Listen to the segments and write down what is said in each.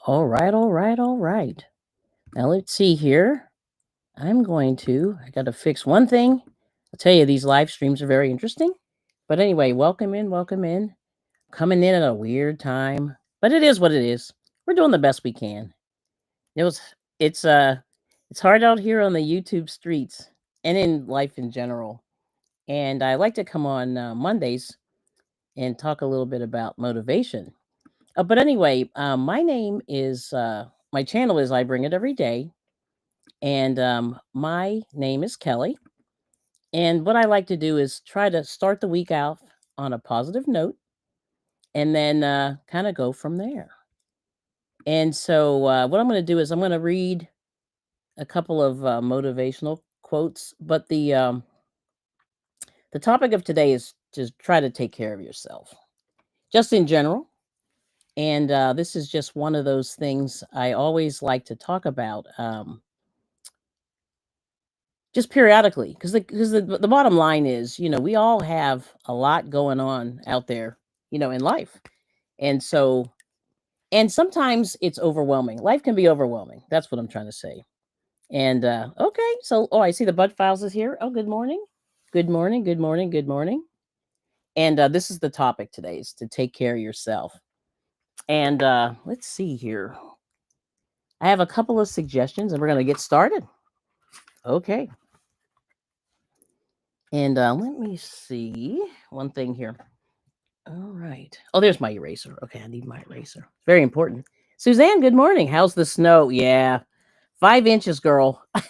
All right, all right, all right. Now let's see here. I got to fix one thing. I'll tell you, these live streams are very interesting. But anyway, welcome in, welcome in. Coming in at a weird time, but it is what it is. We're doing the best we can. It was, it's, uh, it's hard out here on the YouTube streets and in life in general. And I like to come on Mondays and talk a little bit about motivation. But anyway, my channel is I Bring It Every Day. And my name is Kelly. And what I like to do is try to start the week out on a positive note and then kind of go from there. And so, what I'm going to do is I'm going to read a couple of motivational quotes. But the topic of today is to try to take care of yourself, just in general. And this is just one of those things I always like to talk about. Just periodically, because the bottom line is, we all have a lot going on out there, in life. And so and sometimes it's overwhelming. Life can be overwhelming. That's what I'm trying to say. And okay, so I see the Bud Files is here. Oh, good morning. Good morning, good morning, good morning. And this is the topic today, is to take care of yourself. And let's see here. I have a couple of suggestions and we're going to get started. Okay. And let me see one thing here. All right. Oh, there's my eraser. Okay, I need my eraser. Very important. Suzanne, good morning. How's the snow? Yeah, 5 inches, girl. I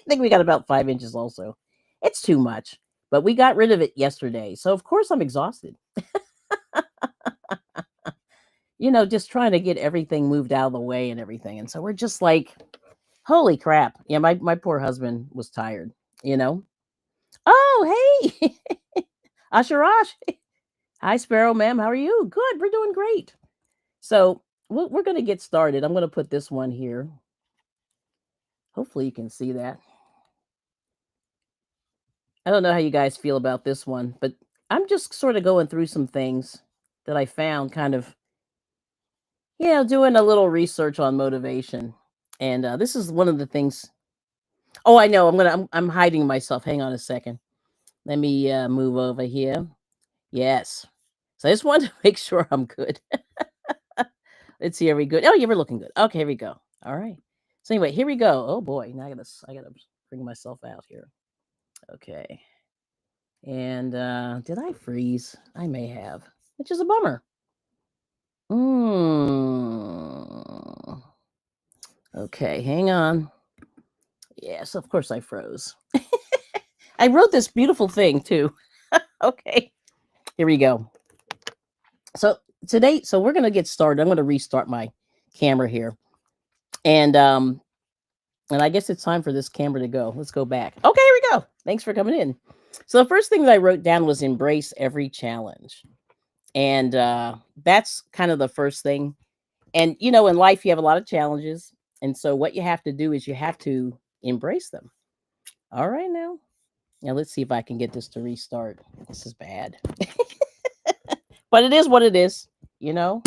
think we got about 5 inches also. It's too much, but we got rid of it yesterday. So, of course, I'm exhausted. Just trying to get everything moved out of the way and everything. And so we're just like, holy crap. Yeah, my poor husband was tired, you know? Oh, hey, Asharash. Hi, Sparrow, ma'am. How are you? Good. We're doing great. So we're going to get started. I'm going to put this one here. Hopefully you can see that. I don't know how you guys feel about this one, but I'm just sort of going through some things that I found kind of, doing a little research on motivation. And this is one of the things. Oh, I know. I'm hiding myself. Hang on a second. Let me move over here. Yes. So I just wanted to make sure I'm good. Let's see. Are we good? Oh, yeah, we're looking good. Okay, here we go. All right. So anyway, here we go. Oh boy, now I gotta bring myself out here. Okay. And did I freeze? I may have, which is a bummer. Mm. Okay, hang on. Yes, of course I froze. I wrote this beautiful thing too. Okay, here we go. So so we're gonna get started. I'm gonna restart my camera here, and I guess it's time for this camera to go. Let's go back. Okay, here we go. Thanks for coming in. So the first thing that I wrote down was embrace every challenge. And that's kind of the first thing. And in life you have a lot of challenges. And so what you have to do is you have to embrace them. All right now. Now let's see if I can get this to restart. This is bad. But it is what it is, you know.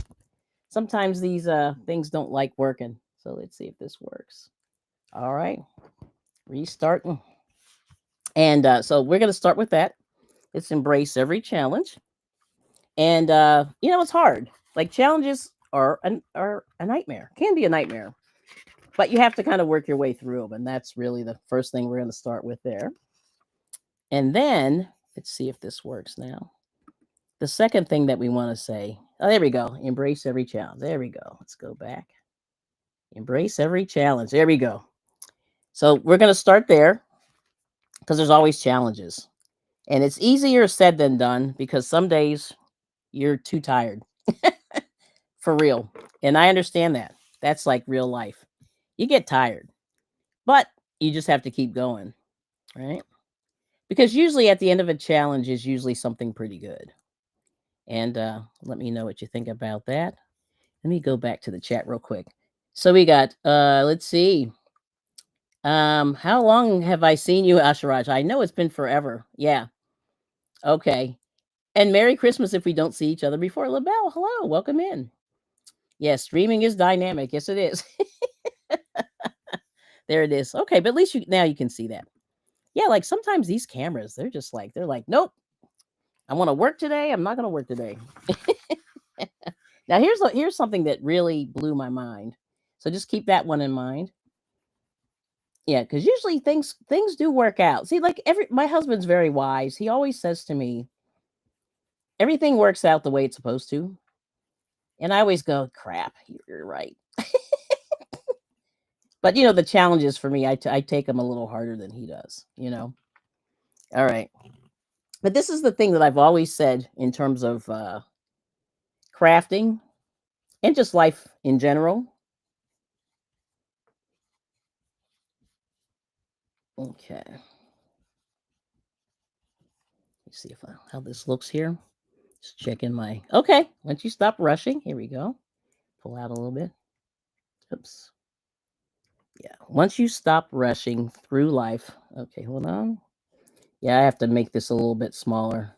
Sometimes these things don't like working. So let's see if this works. All right. Restarting. And so we're going to start with that. Let's embrace every challenge. And it's hard. Like challenges are a nightmare. Can be a nightmare. But you have to kind of work your way through them, and that's really the first thing we're going to start with there. And then let's see if this works now. The second thing that we want to say, oh, there we go. Embrace every challenge. There we go. Let's go back. Embrace every challenge. There we go. So we're going to start there because there's always challenges. And it's easier said than done because some days you're too tired. For real. And I understand that. That's like real life. You get tired, but you just have to keep going, right? Because usually at the end of a challenge is usually something pretty good. And let me know what you think about that. Let me go back to the chat real quick. So we got let's see. How long have I seen you, Asharaj? I know it's been forever. Yeah. Okay. And Merry Christmas if we don't see each other before. LaBelle, hello, welcome in. Yes, streaming is dynamic. Yes, it is. There it is. Okay, but at least now you can see that. Yeah, like sometimes these cameras, they're like, nope, I want to work today. I'm not going to work today. Now here's something that really blew my mind. So just keep that one in mind. Yeah, because usually things do work out. See, like my husband's very wise. He always says to me, everything works out the way it's supposed to. And I always go, crap, you're right. But the challenge is for me, I take him a little harder than he does. All right. But this is the thing that I've always said in terms of crafting and just life in general. Okay. Let's see how this looks here. Just checking my. Okay. Once you stop rushing, here we go. Pull out a little bit. Oops. Yeah. Once you stop rushing through life. Okay, hold on. Yeah, I have to make this a little bit smaller.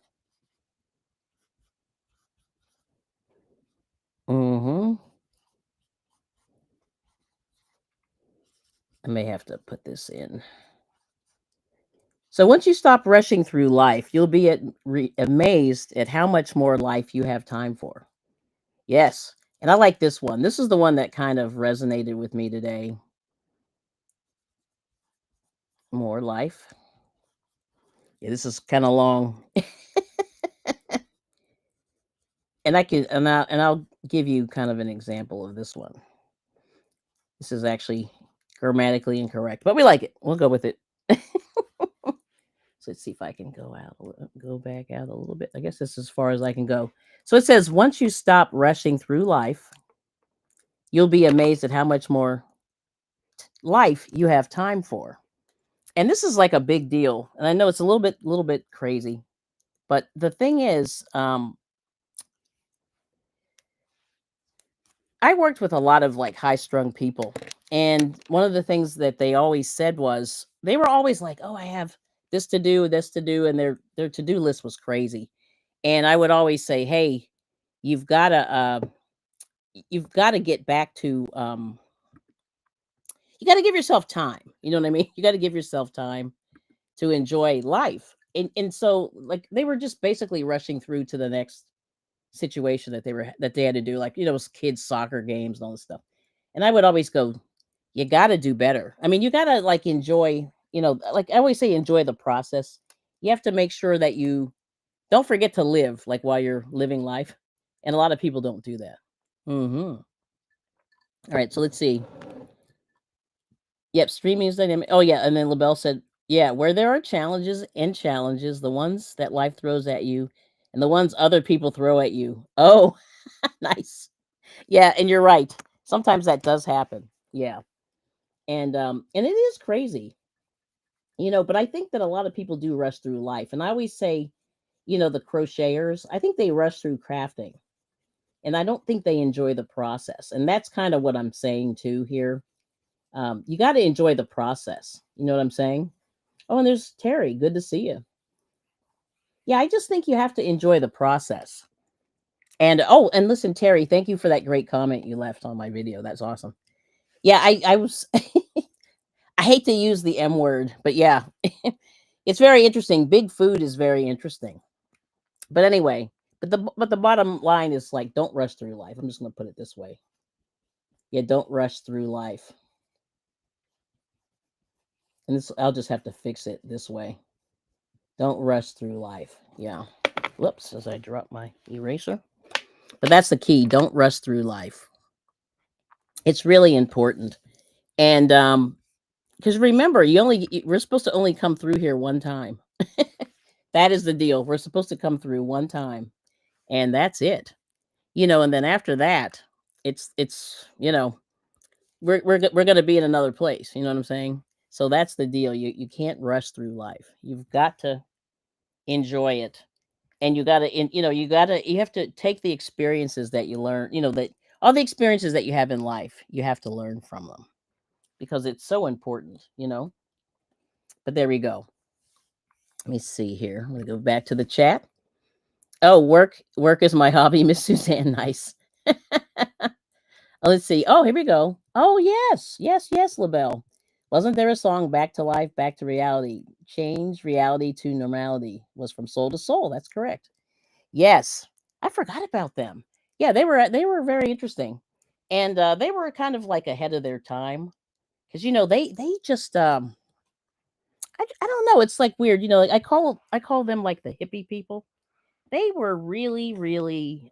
Mm-hmm. I may have to put this in. So once you stop rushing through life, you'll be amazed at how much more life you have time for. Yes. And I like this one. This is the one that kind of resonated with me today. More life. Yeah, this is kind of long. And I'll give you kind of an example of this one. This is actually grammatically incorrect, but we like it. We'll go with it. So let's see if I can go back out a little bit. I guess this is as far as I can go. So it says, once you stop rushing through life, you'll be amazed at how much more life you have time for. And this is like a big deal. And I know it's a little bit crazy, but the thing is, I worked with a lot of like high strung people. And one of the things that they always said was they were always like, oh, I have this to do, and their to do list was crazy. And I would always say, hey, you've got to you've got to get back to you got to give yourself time. You know what I mean? You got to give yourself time to enjoy life. And so like they were just basically rushing through to the next situation that they had to do, like kids soccer games and all this stuff. And I would always go, you got to do better. I mean, you got to like enjoy, like I always say, enjoy the process. You have to make sure that you don't forget to live like while you're living life. And a lot of people don't do that. All right, so let's see. Yep, streaming is dynamic. Oh yeah, and then LaBelle said, yeah, where there are challenges, the ones that life throws at you and the ones other people throw at you. Oh, nice. Yeah, and you're right. Sometimes that does happen. Yeah. And it is crazy. But I think that a lot of people do rush through life. And I always say, the crocheters, I think they rush through crafting. And I don't think they enjoy the process. And that's kind of what I'm saying too here. You got to enjoy the process. You know what I'm saying? Oh, and there's Terry. Good to see you. Yeah, I just think you have to enjoy the process. And oh, and listen, Terry, thank you for that great comment you left on my video. That's awesome. Yeah, I was I hate to use the M word, but yeah. It's very interesting. Big food is very interesting. But anyway, but the bottom line is like don't rush through life. I'm just going to put it this way. Yeah, don't rush through life. And this I'll just have to fix it this way. Don't rush through life. Yeah. Whoops, as I drop my eraser. But that's the key. Don't rush through life. It's really important. And because remember, we're supposed to only come through here one time. That is the deal. We're supposed to come through one time, and that's it. And then after that, it's we're going to be in another place. You know what I'm saying? So that's the deal. You can't rush through life. You've got to enjoy it, and you have to take the experiences that you learn. That all the experiences that you have in life, you have to learn from them because it's so important. But there we go. Let me see here. I'm gonna go back to the chat. Oh, work is my hobby, Miss Suzanne. Nice. Let's see. Oh, here we go. Oh, yes. Yes, yes, LaBelle. Wasn't there a song Back to Life, Back to Reality? Change reality to normality was from Soul to Soul. That's correct. Yes. I forgot about them. Yeah, they were very interesting. And they were kind of like ahead of their time because they just I don't know, it's like weird, like I call them like the hippie people. They were really really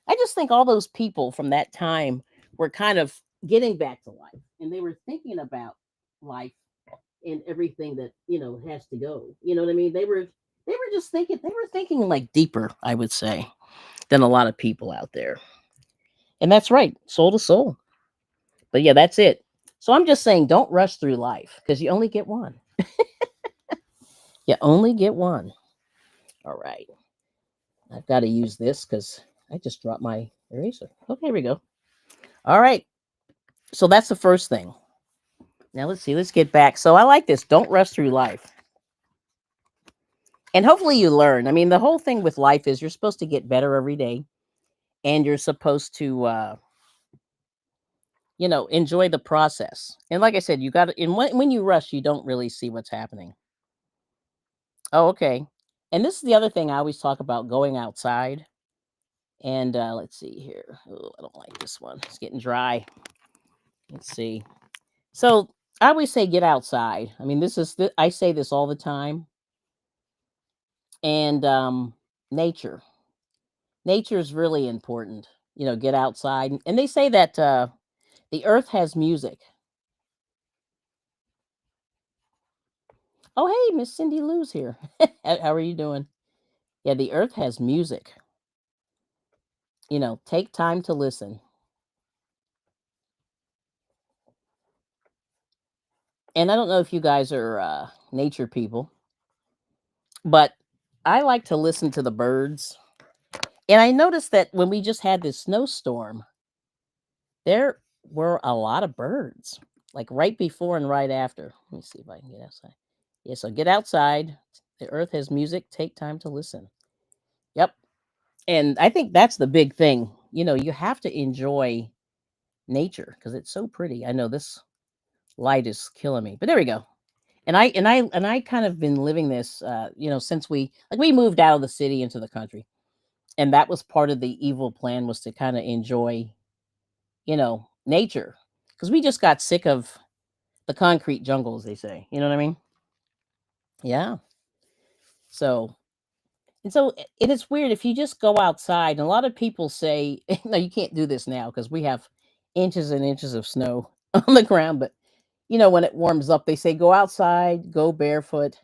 I just think all those people from that time were kind of getting back to life and they were thinking about life and everything that, has to go. You know what I mean? They were just thinking they were thinking like deeper, I would say, than a lot of people out there. And that's right, soul to soul. But yeah, that's it. So I'm just saying don't rush through life because you only get one. You only get one. All right. I've got to use this because I just dropped my eraser. Okay, here we go. All right. So that's the first thing. Now let's see. Let's get back. So I like this. Don't rush through life. And hopefully you learn. I mean, the whole thing with life is you're supposed to get better every day and you're supposed to enjoy the process. And like I said, you got to and when you rush, you don't really see what's happening. Oh, okay. And this is the other thing I always talk about going outside. And let's see here. Oh, I don't like this one. It's getting dry. Let's see. So I always say get outside. I mean, I say this all the time. And nature, nature is really important. Get outside, and they say that the earth has music. Oh, hey, Miss Cindy Lou's here. How are you doing? Yeah, the earth has music. Take time to listen. And I don't know if you guys are nature people, but I like to listen to the birds. And I noticed that when we just had this snowstorm, there were a lot of birds, like right before and right after. Let me see if I can get outside. Yeah, so get outside. The earth has music. Take time to listen. Yep. And I think that's the big thing. You have to enjoy nature because it's so pretty. I know this light is killing me, but there we go. And I kind of been living this, since we moved out of the city into the country, and that was part of the evil plan was to kind of enjoy, nature, because we just got sick of the concrete jungle, as they say. You know what I mean? Yeah. So it is weird if you just go outside. And a lot of people say, no, you can't do this now because we have inches and inches of snow on the ground. But when it warms up, they say go outside, go barefoot,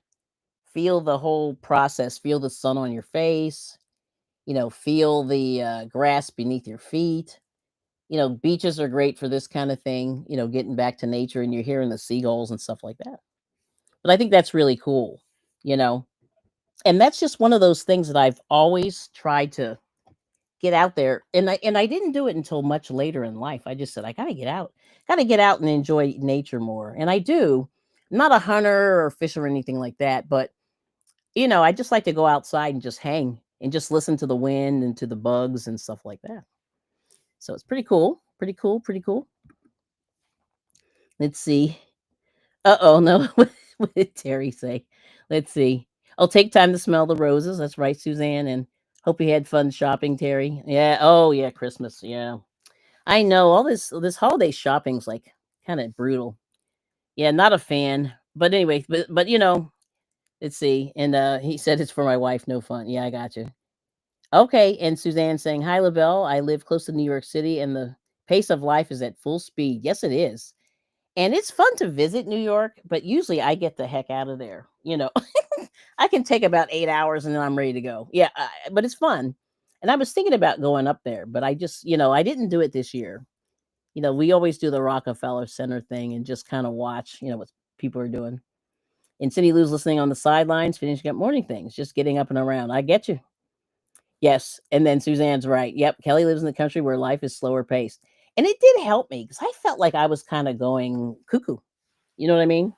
feel the whole process, feel the sun on your face, feel the grass beneath your feet. Beaches are great for this kind of thing. Getting back to nature and you're hearing the seagulls and stuff like that. But I think that's really cool, you know. And that's just one of those things that I've always tried to get out there. And I didn't do it until much later in life. I just said I got to get out. Got to get out and enjoy nature more. And I do. I'm not a hunter or fisher or anything like that, but I just like to go outside and just hang and just listen to the wind and to the bugs and stuff like that. So it's pretty cool. Pretty cool. Pretty cool. Let's see. Uh-oh, no. What did Terry say? Let's see. Oh, take time to smell the roses. That's right, Suzanne. And hope you had fun shopping, Terry. Yeah. Oh, yeah. Christmas. Yeah. I know all this holiday shopping's like kind of brutal. Yeah, not a fan. But anyway, but let's see. And he said it's for my wife. No fun. Yeah, I got you. Okay. And Suzanne saying, hi, LaBelle. I live close to New York City, and the pace of life is at full speed. Yes, it is. And it's fun to visit New York, but usually I get the heck out of there. I can take about 8 hours and then I'm ready to go. Yeah, but it's fun. And I was thinking about going up there, but I just, I didn't do it this year. We always do the Rockefeller Center thing and just kind of watch, what people are doing. And Cindy Lou's listening on the sidelines, finishing up morning things, just getting up and around. I get you. Yes. And then Suzanne's right. Yep. Kelly lives in the country where life is slower paced. And it did help me because I felt like I was kind of going cuckoo. You know what I mean?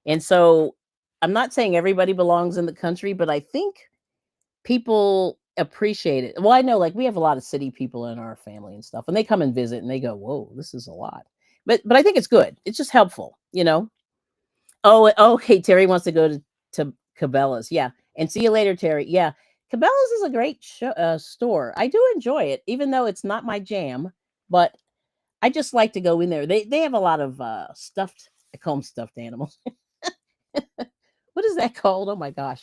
And so I'm not saying everybody belongs in the country, but I think people appreciate it. Well, I know like we have a lot of city people in our family and stuff, and they come and visit and they go, "Whoa, this is a lot." But I think it's good. It's just helpful, you know. Oh, okay. Terry wants to go to Cabela's. Yeah, and see you later, Terry. Yeah, Cabela's is a great store. I do enjoy it, even though it's not my jam. But I just like to go in there. They have a lot of stuffed. I call them stuffed animals. What is that called? Oh my gosh,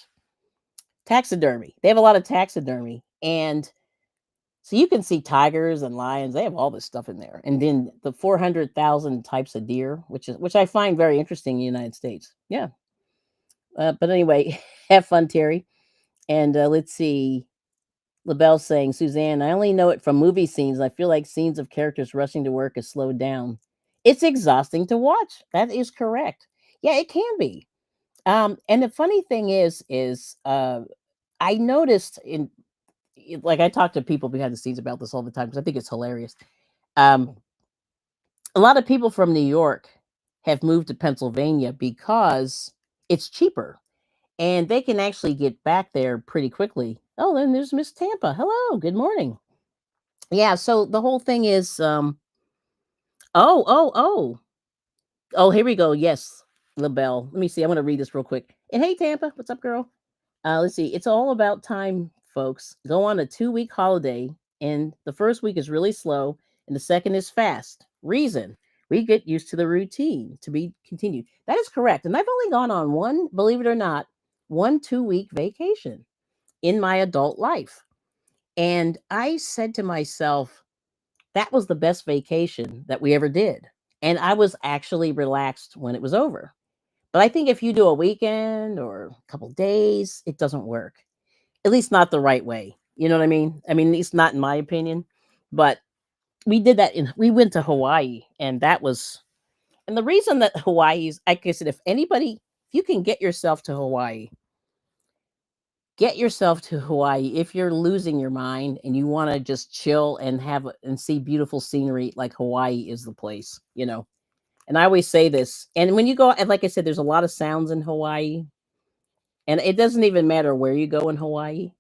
taxidermy. They have a lot of taxidermy, and so you can see tigers and lions. They have all this stuff in there, and then the 400,000 types of deer, which I find very interesting in the United States. Yeah, but anyway, have fun, Terry. And let's see. LaBelle saying, Suzanne, I only know it from movie scenes. I feel like scenes of characters rushing to work is slowed down. It's exhausting to watch. That is correct. Yeah, it can be. And the funny thing is I noticed like I talk to people behind the scenes about this all the time because I think it's hilarious. Um, a lot of people from New York have moved to Pennsylvania because it's cheaper and they can actually get back there pretty quickly. Oh, then there's Miss Tampa. Hello, good morning. Yeah, so the whole thing is oh, oh, oh. Oh, here we go. Yes, LaBelle. Let me see. I'm going to read this real quick. And hey Tampa, what's up, girl? Let's see. It's all about time, folks. Go on a 2-week holiday, and the first week is really slow, and the second is fast. Reason: we get used to the routine. To be continued. That is correct. And I've only gone on one, believe it or not, one 2-week vacation in my adult life. And I said to myself, that was the best vacation that we ever did. And I was actually relaxed when it was over. But I think if you do a weekend or a couple days, it doesn't work. At least not the right way. You know what I mean? I mean, at least not in my opinion. But we went to Hawaii, and that was and the reason that Hawaii's like I said, if you can get yourself to Hawaii if you're losing your mind and you want to just chill and and see beautiful scenery. Like Hawaii is the place, you know. And I always say this. And when you go, and like I said, there's a lot of sounds in Hawaii, and it doesn't even matter where you go in Hawaii.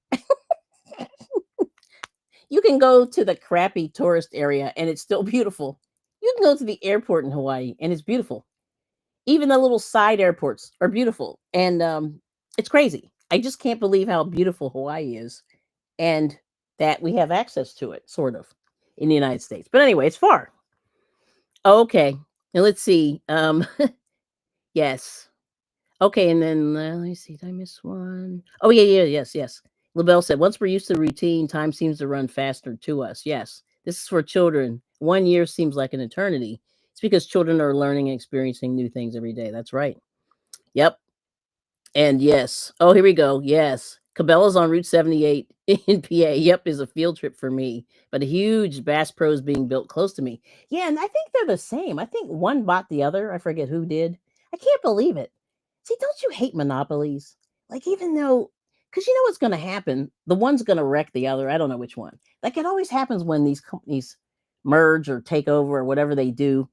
You can go to the crappy tourist area and it's still beautiful. You can go to the airport in Hawaii and it's beautiful. Even the little side airports are beautiful. And it's crazy. I just can't believe how beautiful Hawaii is and that we have access to it, sort of, in the United States. But anyway, it's far. Okay. Now let's see. Yes. Okay, and then let me see. Did I miss one? Oh, yeah, yeah, yes, yes. LaBelle said, once we're used to routine, time seems to run faster to us. Yes, this is for children. 1 year seems like an eternity. It's because children are learning and experiencing new things every day. That's right. Yep. And yes. Oh, here we go. Yes. Cabela's on Route 78 in PA. Yep, is a field trip for me. But a huge Bass Pro is being built close to me. Yeah, and I think they're the same. I think one bought the other. I forget who did. I can't believe it. See, don't you hate monopolies? Like, even though, because you know what's going to happen? The one's going to wreck the other. I don't know which one. Like, it always happens when these companies merge or take over or whatever they do.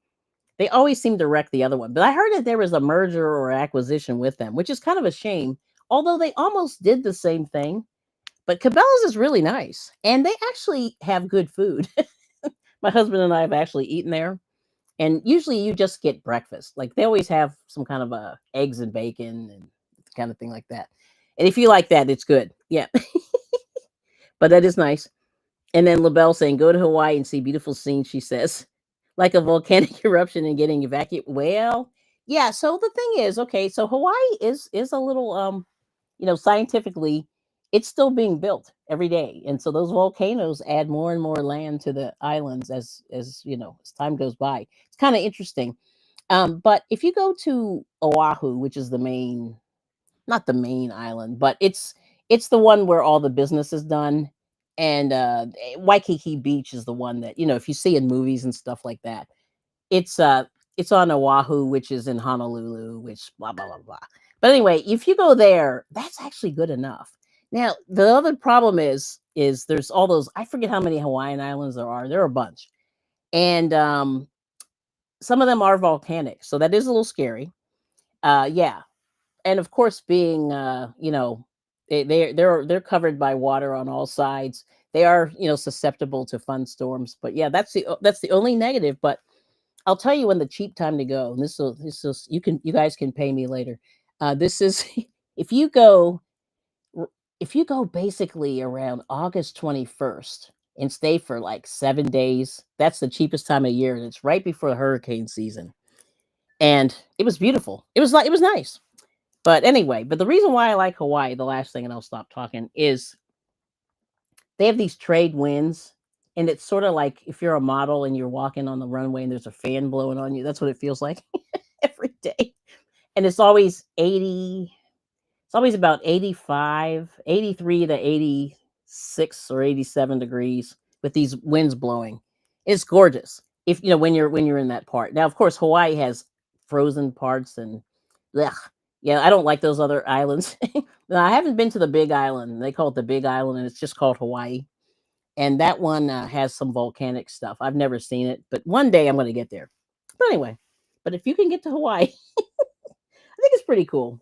They always seem to wreck the other one. But I heard that there was a merger or acquisition with them, which is kind of a shame. Although they almost did the same thing. But Cabela's is really nice. And they actually have good food. My husband and I have actually eaten there. And usually you just get breakfast. Like they always have some kind of eggs and bacon and kind of thing like that. And if you like that, it's good. Yeah. But that is nice. And then LaBelle saying, go to Hawaii and see beautiful scenes, she says. Like a volcanic eruption and getting evacuated. Well, yeah. So the thing is, okay, so Hawaii is a little scientifically, it's still being built every day. And so those volcanoes add more and more land to the islands as time goes by. It's kind of interesting. But if you go to Oahu, which is the main, not the main island, but it's the one where all the business is done. And Waikiki Beach is the one that, if you see in movies and stuff like that, it's uh it's on Oahu, which is in Honolulu, which blah blah blah blah. But anyway, if you go there, that's actually good enough. Now, the other problem is there's all those, I forget how many Hawaiian islands there are. There are a bunch. And some of them are volcanic, so that is a little scary. Yeah. And of course being They're covered by water on all sides. They are, susceptible to fun storms. But yeah, that's the only negative. But I'll tell you when the cheap time to go. And this is you guys can pay me later. This is if you go r- if you go basically around August 21st and stay for like 7 days. That's the cheapest time of year, and it's right before hurricane season. And it was beautiful. It was nice. But anyway, but the reason why I like Hawaii, the last thing, and I'll stop talking, is they have these trade winds. And it's sort of like if you're a model and you're walking on the runway and there's a fan blowing on you. That's what it feels like every day. And it's always about 85, 83 to 86 or 87 degrees with these winds blowing. It's gorgeous. If when you're in that part. Now, of course, Hawaii has frozen parts and ugh, yeah, I don't like those other islands. No, I haven't been to the Big Island. They call it the Big Island, and it's just called Hawaii. And that one has some volcanic stuff. I've never seen it, but one day I'm going to get there. But anyway, but if you can get to Hawaii, I think it's pretty cool.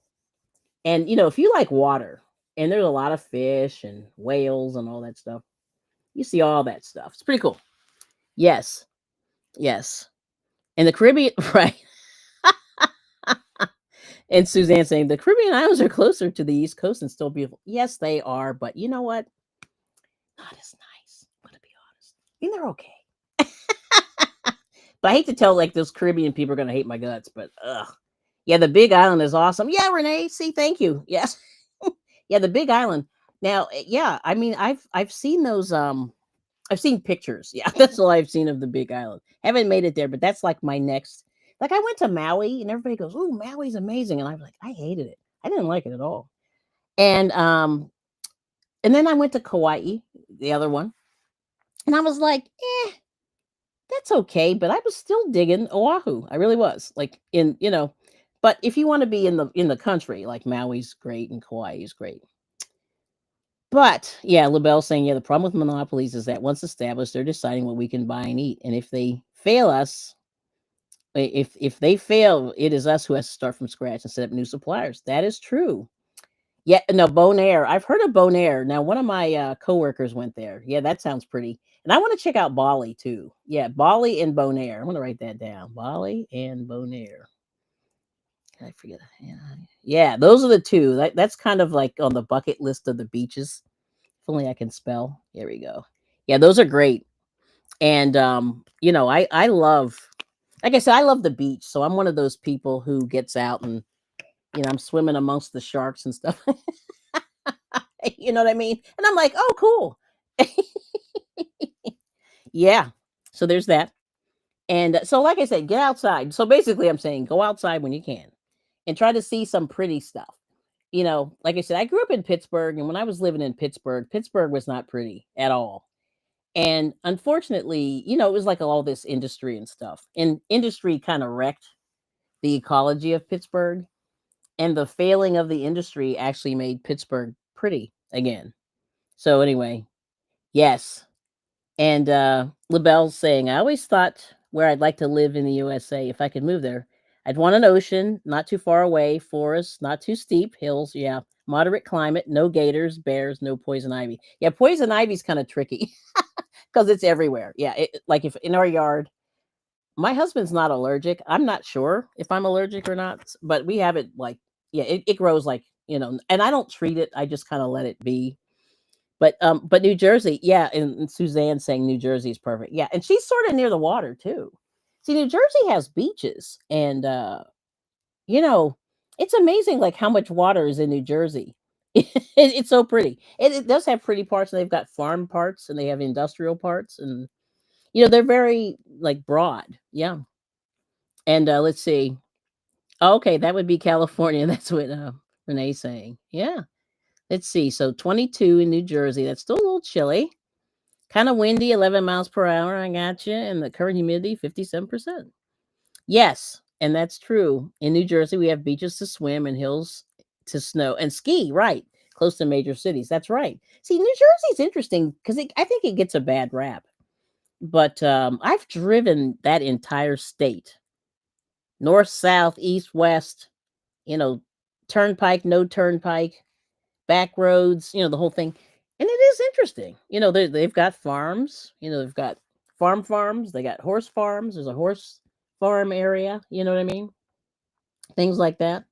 And if you like water, and there's a lot of fish and whales and all that stuff, you see all that stuff. It's pretty cool. Yes, yes. And the Caribbean, right? And Suzanne saying the Caribbean islands are closer to the East Coast and still beautiful. Yes, they are, but you know what? Not as nice. I'm gonna be honest. I mean, they're okay. But I hate to tell like those Caribbean people are gonna hate my guts, but yeah, the Big Island is awesome. Yeah, Renee. See, thank you. Yes. Yeah, the Big Island. Now, yeah, I mean, I've seen those. I've seen pictures. Yeah, that's all I've seen of the Big Island. Haven't made it there, but that's like my next. Like I went to Maui, and everybody goes, "Oh, Maui's amazing," and I was like, I hated it. I didn't like it at all. And and then I went to Kauai, the other one, and I was like, that's okay, but I was still digging Oahu. I really was. Like but if you want to be in the country, like Maui's great and Kauai is great. But yeah, LaBelle saying, yeah, the problem with monopolies is that once established, they're deciding what we can buy and eat. And if they fail us, if they fail, it is us who has to start from scratch and set up new suppliers. That is true. Yeah, no, Bonaire. I've heard of Bonaire. Now, one of my coworkers went there. Yeah, that sounds pretty. And I want to check out Bali too. Yeah, Bali and Bonaire. I'm gonna write that down. Bali and Bonaire. I forget. Yeah, yeah, those are the two. That's kind of like on the bucket list of the beaches. If only I can spell. Here we go. Yeah, those are great. And I love, like I said, I love the beach. So I'm one of those people who gets out and I'm swimming amongst the sharks and stuff. You know what I mean? And I'm like, oh, cool. Yeah. So there's that. And so, like I said, get outside. So basically, I'm saying go outside when you can and try to see some pretty stuff. Like I said, I grew up in Pittsburgh, and when I was living in Pittsburgh, Pittsburgh was not pretty at all. And unfortunately, it was like all this industry and stuff. And industry kind of wrecked the ecology of Pittsburgh. And the failing of the industry actually made Pittsburgh pretty again. So anyway, yes. And LaBelle's saying, I always thought where I'd like to live in the USA if I could move there. I'd want an ocean, not too far away, forests, not too steep, hills, yeah, moderate climate, no gators, bears, no poison ivy. Yeah, poison ivy's kind of tricky because it's everywhere. Yeah, like if in our yard, my husband's not allergic. I'm not sure if I'm allergic or not, but we have it like, yeah, it grows like, and I don't treat it. I just kind of let it be. But New Jersey, yeah, and Suzanne saying New Jersey is perfect. Yeah, and she's sort of near the water too. See, New Jersey has beaches, and you know, it's amazing like how much water is in New Jersey. It's so pretty. It does have pretty parts, and they've got farm parts, and they have industrial parts, and they're very like broad. Yeah, and let's see. Okay, that would be California. That's what Renee's saying. Yeah, let's see. So 22 in New Jersey. That's still a little chilly. Kind of windy, 11 miles per hour. I got you. And the current humidity, 57%. Yes, and that's true. In New Jersey, we have beaches to swim and hills to snow and ski, right? Close to major cities. That's right. See, New Jersey's interesting because I think it gets a bad rap. But I've driven that entire state, north, south, east, west, you know, turnpike, no turnpike. back roads, the whole thing. And it is interesting. They've got farms, they've got farms, they got horse farms. There's a horse farm area, you know what I mean? Things like that.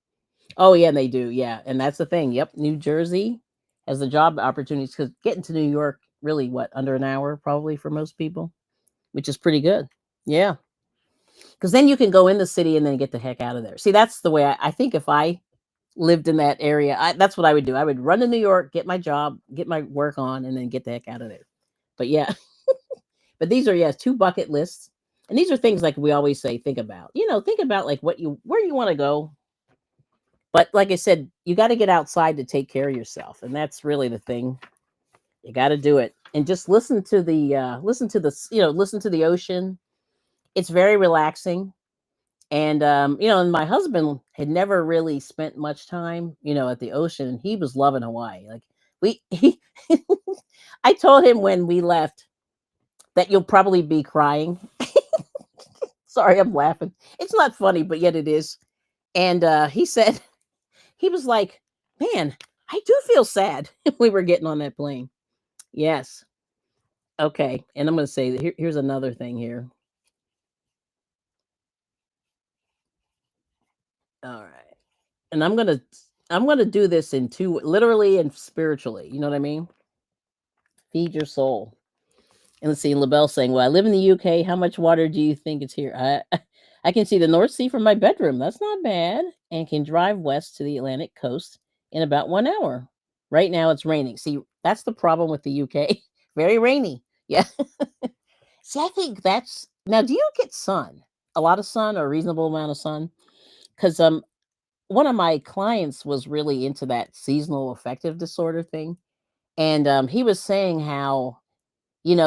Oh yeah, they do. Yeah. And that's the thing. Yep. New Jersey has the job opportunities because getting to New York, really, what, under an hour probably for most people, which is pretty good. Yeah. Because then you can go in the city and then get the heck out of there. See, that's the way I think if I lived in that area, that's what I would do. I would run to New York, get my job, get my work on, and then get the heck out of there. But yeah, but these are, yes, two bucket lists. And these are things like we always say, think about. Think about like where you want to go. But like I said, you got to get outside to take care of yourself. And that's really the thing. You got to do it. And just listen to the ocean. It's very relaxing. And my husband had never really spent much time, at the ocean, and he was loving Hawaii. Like he I told him when we left that you'll probably be crying. Sorry, I'm laughing. It's not funny, but yet it is. And he said he was like, "Man, I do feel sad." We were getting on that plane. Yes. Okay. And I'm going to say here's another thing here. All right. And I'm going to do this in two, literally and spiritually. You know what I mean? Feed your soul. And let's see, LaBelle saying, "Well, I live in the UK. How much water do you think is here?" I can see the North Sea from my bedroom. That's not bad. And can drive west to the Atlantic coast in about 1 hour. Right now it's raining. See, that's the problem with the UK. Very rainy. Yeah. See, I think that's now, do you get sun? A lot of sun or a reasonable amount of sun? Because one of my clients was really into that seasonal affective disorder thing. And he was saying how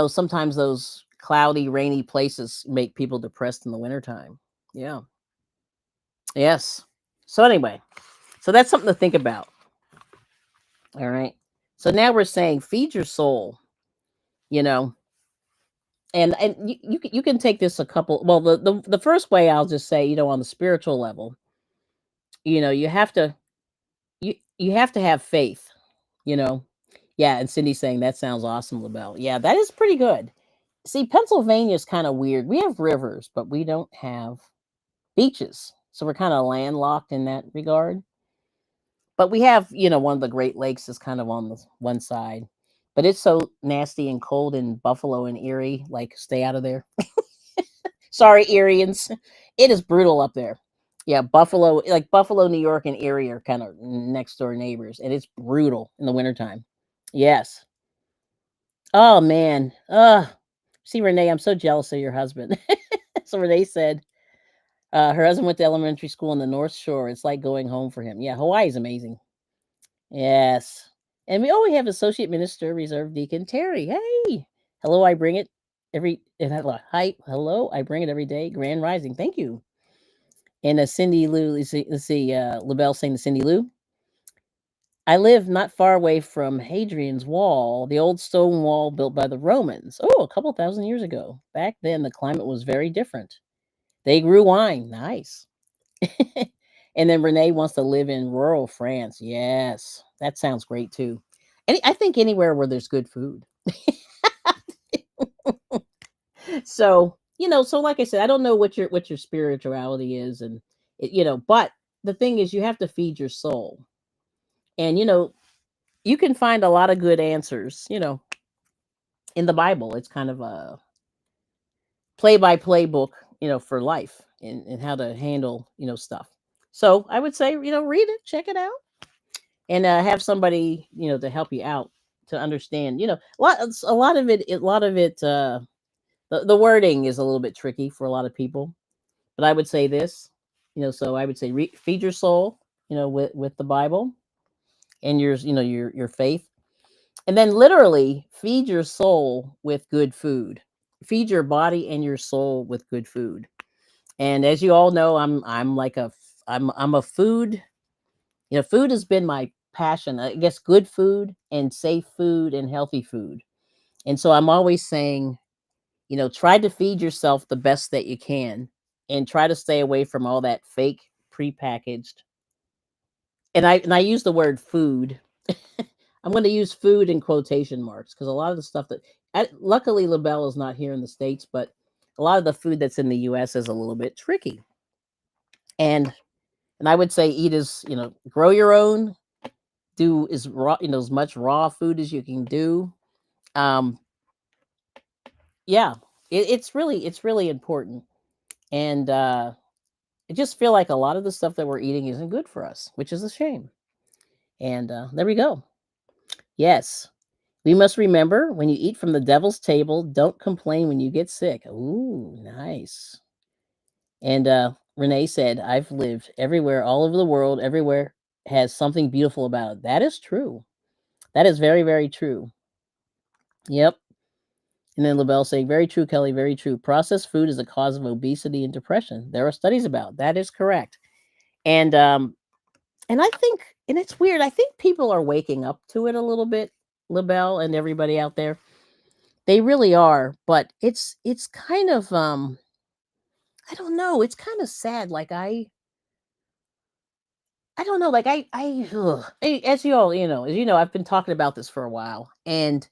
sometimes those cloudy, rainy places make people depressed in the wintertime. Yeah. Yes. So anyway, so that's something to think about. All right. So now we're saying feed your soul, you know, and you can take this a couple. Well, the first way I'll just say, on the spiritual level, you have to you have to have faith, you know. Yeah, and Cindy saying that sounds awesome, LaBelle. Yeah, that is pretty good. See, Pennsylvania is kind of weird. We have rivers, but we don't have beaches. So we're kind of landlocked in that regard. But we have, one of the Great Lakes is kind of on the one side. But it's so nasty and cold in Buffalo and Erie. Like, stay out of there. Sorry, Eриans. It is brutal up there. Yeah, Buffalo, like Buffalo, New York, and Erie are kind of next door neighbors, and it's brutal in the wintertime. Yes. Oh man. See, Renee, I'm so jealous of your husband. So Renee said, her husband went to elementary school on the North Shore. It's like going home for him. Yeah, Hawaii is amazing. Yes. And we have Associate Minister, Reserve Deacon Terry. Hey, hello, I bring it hi, hello, I bring it every day. Grand Rising. Thank you. And Cindy Lou, let's see, LaBelle saying to Cindy Lou, "I live not far away from Hadrian's Wall, the old stone wall built by the Romans. Oh, a couple thousand years ago. Back then, the climate was very different. They grew wine. Nice." And then Renee wants to live in rural France. Yes, that sounds great too. And I think anywhere where there's good food. So, so like I said, I don't know what your spirituality is, and but the thing is, you have to feed your soul, and you can find a lot of good answers, in the Bible. It's kind of a play-by-play book, for life and how to handle, stuff. So I would say, read it, check it out, and have somebody, to help you out to understand. A lot of it. The wording is a little bit tricky for a lot of people, but I would say this, so I would say feed your soul, with the Bible and your faith, and then literally feed your soul with good food. Feed your body and your soul with good food. And as you all know, I'm a food. Food has been my passion. I guess good food and safe food and healthy food. And so I'm always saying, try to feed yourself the best that you can, and try to stay away from all that fake prepackaged. And I use the word food I'm going to use food in quotation marks because a lot of the stuff that, luckily, LaBelle is not here in the States, but a lot of the food that's in the US is a little bit tricky. And and I would say eat as, grow your own, do as raw, as much raw food as you can do. Um, yeah, it's really important. And I just feel like a lot of the stuff that we're eating isn't good for us, which is a shame. And there we go. Yes. We must remember when you eat from the devil's table, don't complain when you get sick. Ooh, nice. And Renee said, I've lived everywhere, all over the world, everywhere has something beautiful about it. That is true. That is very, very true. Yep. And then LaBelle saying, very true, Kelly, very true. Processed food is a cause of obesity and depression. There are studies about that is correct. And I think, and it's weird, I think people are waking up to it a little bit, LaBelle and everybody out there. They really are, but it's kind of I don't know, it's kind of sad. Like I don't know, like as you all, I've been talking about this for a while, and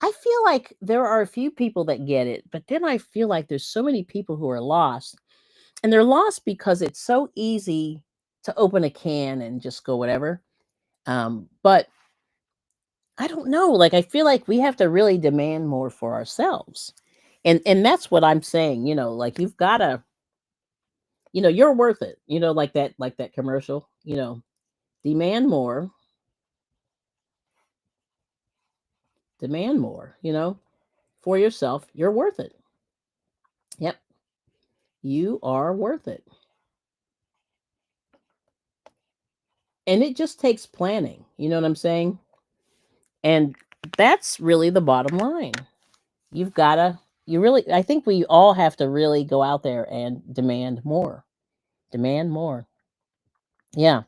I feel like there are a few people that get it, but then I feel like there's so many people who are lost, and they're lost because it's so easy to open a can and just go whatever. But I don't know, like I feel like we have to really demand more for ourselves. And that's what I'm saying, like you've got to, you're worth it. Like that commercial, demand more, demand more, for yourself. You're worth it. Yep. You are worth it. And it just takes planning. You know what I'm saying? And that's really the bottom line. You've got to, I think we all have to really go out there and demand more. Demand more. Yeah.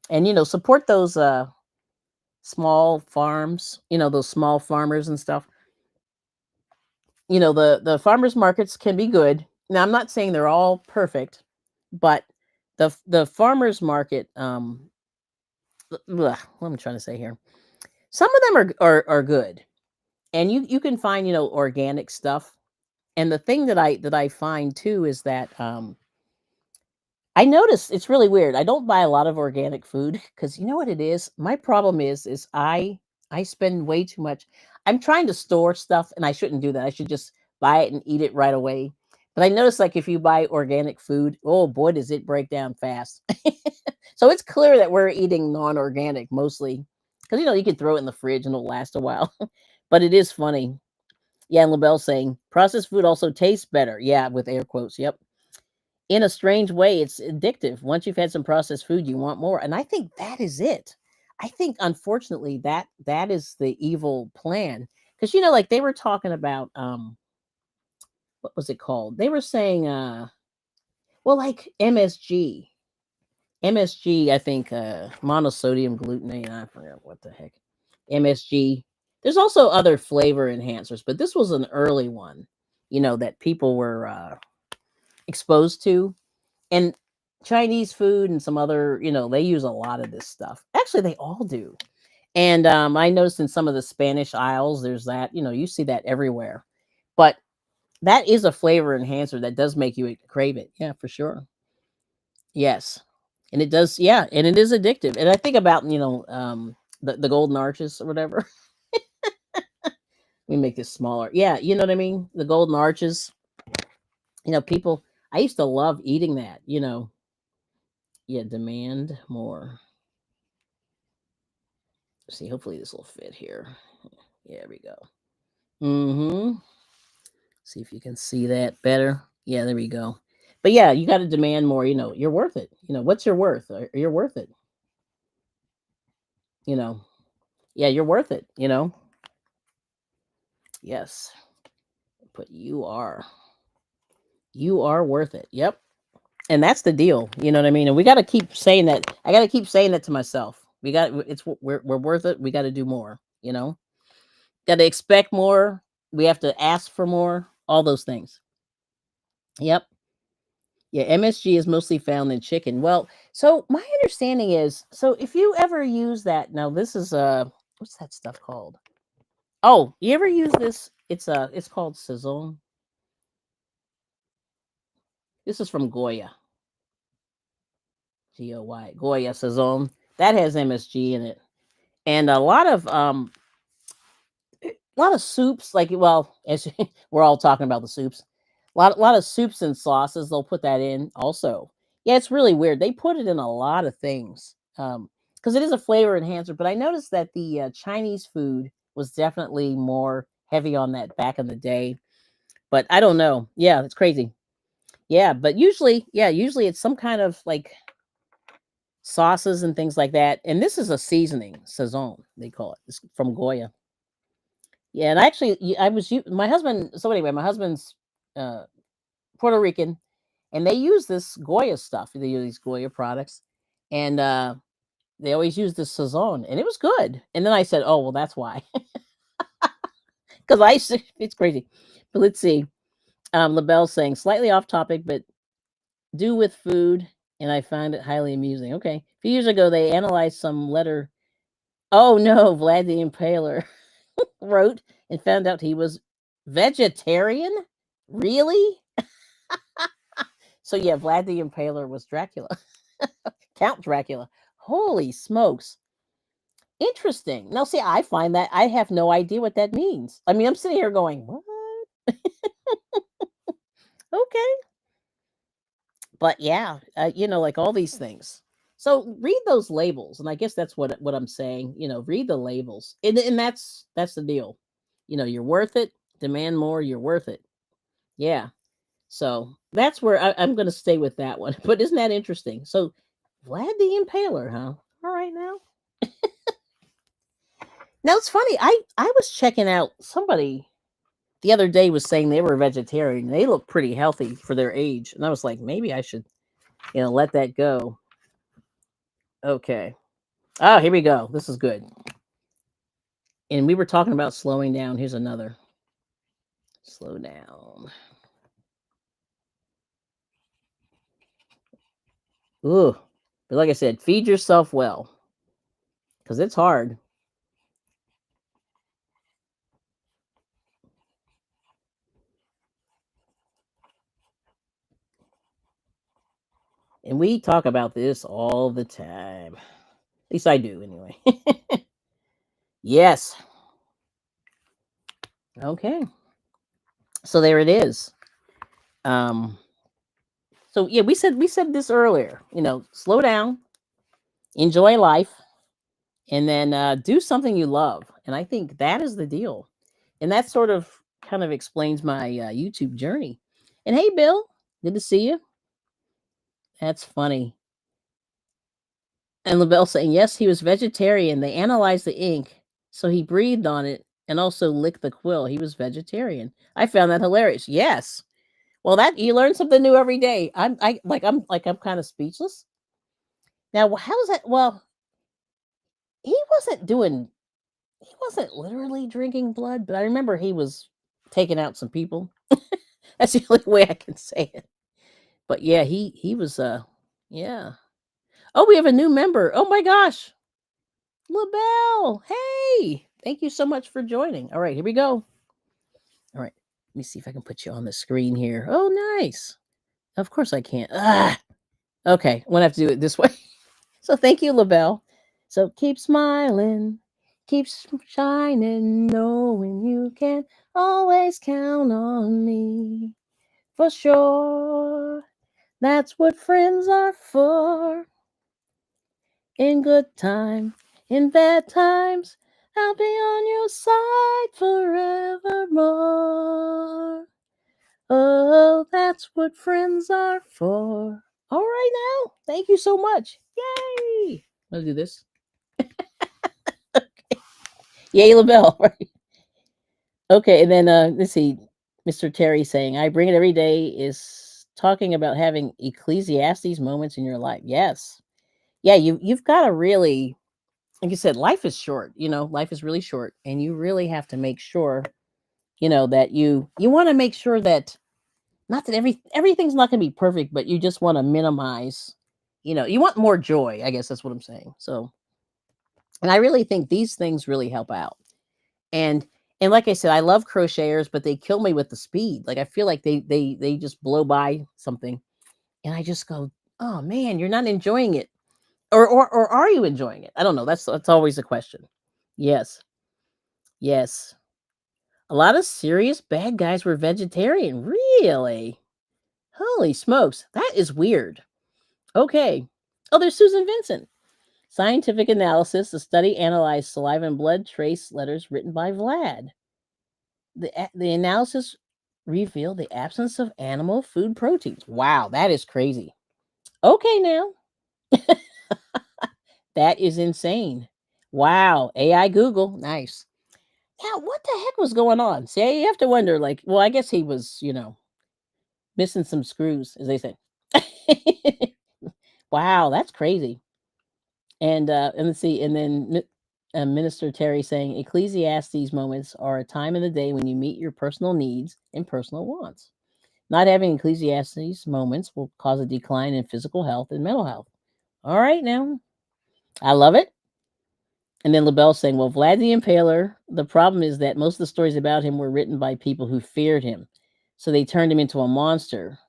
And, support those small farms, those small farmers and stuff. The farmers markets can be good. Now, I'm not saying they're all perfect, but the farmers market, what am I trying to say here? Some of them are good, and you can find organic stuff. And the thing that I find too is that I notice it's really weird. I don't buy a lot of organic food because you know what it is. My problem is I spend way too much. I'm trying to store stuff, and I shouldn't do that. I should just buy it and eat it right away. But I notice like if you buy organic food, oh boy, does it break down fast. So it's clear that we're eating non-organic mostly because you can throw it in the fridge and it'll last a while. But it is funny. Yeah, and LaBelle saying processed food also tastes better. Yeah, with air quotes. Yep. In a strange way, it's addictive. Once you've had some processed food, you want more. And I think that is it. I think unfortunately that is the evil plan. Because like they were talking about what was it called? They were saying well, like MSG. MSG, I think monosodium glutamate, I forget what the heck. MSG. There's also other flavor enhancers, but this was an early one, that people were exposed to. And Chinese food and some other, they use a lot of this stuff. Actually, they all do. And I noticed in some of the Spanish aisles, there's that, you see that everywhere. But that is a flavor enhancer that does make you crave it. Yeah, for sure. Yes. And it does, yeah, and it is addictive. And I think about, the golden arches or whatever. Let me make this smaller. Yeah, you know what I mean? The golden arches. People, I used to love eating that. Yeah, demand more. See, hopefully this will fit here. Yeah, there we go. Mm-hmm. See if you can see that better. Yeah, there we go. But yeah, you got to demand more. You're worth it. What's your worth? You're worth it. You know, yeah, you're worth it. Yes, but you are worth it. Yep. And that's the deal. You know what I mean? And we got to keep saying that. I got to keep saying that to myself. We're worth it. We got to do more. Got to expect more. We have to ask for more. All those things. Yep. Yeah, MSG is mostly found in chicken. Well, so my understanding is, so if you ever use that, now this is what's that stuff called? Oh, you ever use this? It's called Sazon. This is from Goya. Goy. Goya Sazon. That has MSG in it. And a lot of soups, like, well, as we're all talking about the soups, a lot of soups and sauces, they'll put that in also. Yeah, it's really weird. They put it in a lot of things because it is a flavor enhancer. But I noticed that the Chinese food was definitely more heavy on that back in the day. But I don't know. Yeah, it's crazy. Yeah, but usually it's some kind of like sauces and things like that. And this is a seasoning, sazon, they call it. It's from Goya. Yeah, and actually, my husband. So anyway, my husband's uh, Puerto Rican, and they use this Goya stuff. They use these Goya products, and they always use this Sazon, and it was good. And then I said, "Oh, well, that's why," because it's crazy. But let's see. LaBelle saying slightly off topic, but do with food, and I find it highly amusing. Okay, a few years ago, they analyzed some letter. Oh no, Vlad the Impaler wrote and found out he was vegetarian. Really? So yeah, Vlad the Impaler was Dracula, Count Dracula. Holy smokes! Interesting. Now, see, I find that I have no idea what that means. I mean, I'm sitting here going, "What?" Okay, but yeah, like all these things. So read those labels, and I guess that's what I'm saying. Read the labels, and that's the deal. You're worth it. Demand more. You're worth it. Yeah. So that's where I'm going to stay with that one. But isn't that interesting? So Vlad the Impaler, huh? All right now. Now it's funny. I was checking out somebody the other day was saying they were vegetarian. They look pretty healthy for their age, and I was like, maybe I should let that go. Okay. Oh, here we go. This is good. And we were talking about slowing down. Here's another. Slow down. Ooh. But like I said, feed yourself well because it's hard. And we talk about this all the time. At least I do, anyway. Yes. Okay. So there it is. Um. So yeah, we said this earlier. Slow down, enjoy life, and then do something you love. And I think that is the deal. And that sort of kind of explains my YouTube journey. And hey, Bill, good to see you. That's funny. And LaBelle saying, yes, he was vegetarian. They analyzed the ink, so he breathed on it and also licked the quill. He was vegetarian. I found that hilarious. Yes. Well, that you learn something new every day. I'm kind of speechless. Now, how is that? Well, he wasn't doing. He wasn't literally drinking blood, but I remember he was taking out some people. That's the only way I can say it. But yeah, he was. Yeah. Oh, we have a new member. Oh my gosh, LaBelle. Hey, thank you so much for joining. All right, here we go. All right, let me see if I can put you on the screen here. Oh, nice. Of course I can't. Ah, okay, I'm gonna have to do it this way. So thank you, LaBelle. So keep smiling, keep shining, knowing you can always count on me. For sure, that's what friends are for. In good time, in bad times, I'll be on your side forevermore. Oh, that's what friends are for. All right now. Thank you so much. Yay. I'll do this. Yay, LaBelle. Right. Okay, and then let's see. Mr. Terry saying, I bring it every day is talking about having Ecclesiastes moments in your life. Yes. Yeah, you've got to really, like you said, life is short. Life is really short, and you really have to make sure, that you want to make sure that Not that everything's not going to be perfect, but you just want to minimize, you want more joy, I guess that's what I'm saying. So, and I really think these things really help out. And and like I said, I love crocheters, but they kill me with the speed. Like I feel like they just blow by something, and I just go, "Oh man, you're not enjoying it." Or are you enjoying it? I don't know. That's always a question. Yes. Yes. A lot of serious bad guys were vegetarian. Really? Holy smokes. That is weird. Okay. Oh, there's Susan Vincent. Scientific analysis. The study analyzed saliva and blood trace letters written by Vlad. The analysis revealed the absence of animal food proteins. Wow, that is crazy. Okay, now that is insane. Wow, AI Google, nice. Yeah, what the heck was going on? See, you have to wonder. Like, well, I guess he was, missing some screws, as they say. Wow, that's crazy. And let's see, and then Minister Terry saying Ecclesiastes moments are a time in the day when you meet your personal needs and personal wants. Not having Ecclesiastes moments will cause a decline in physical health and mental health. All right, now I love it. And then LaBelle saying, well, Vlad the Impaler, the problem is that most of the stories about him were written by people who feared him. So they turned him into a monster.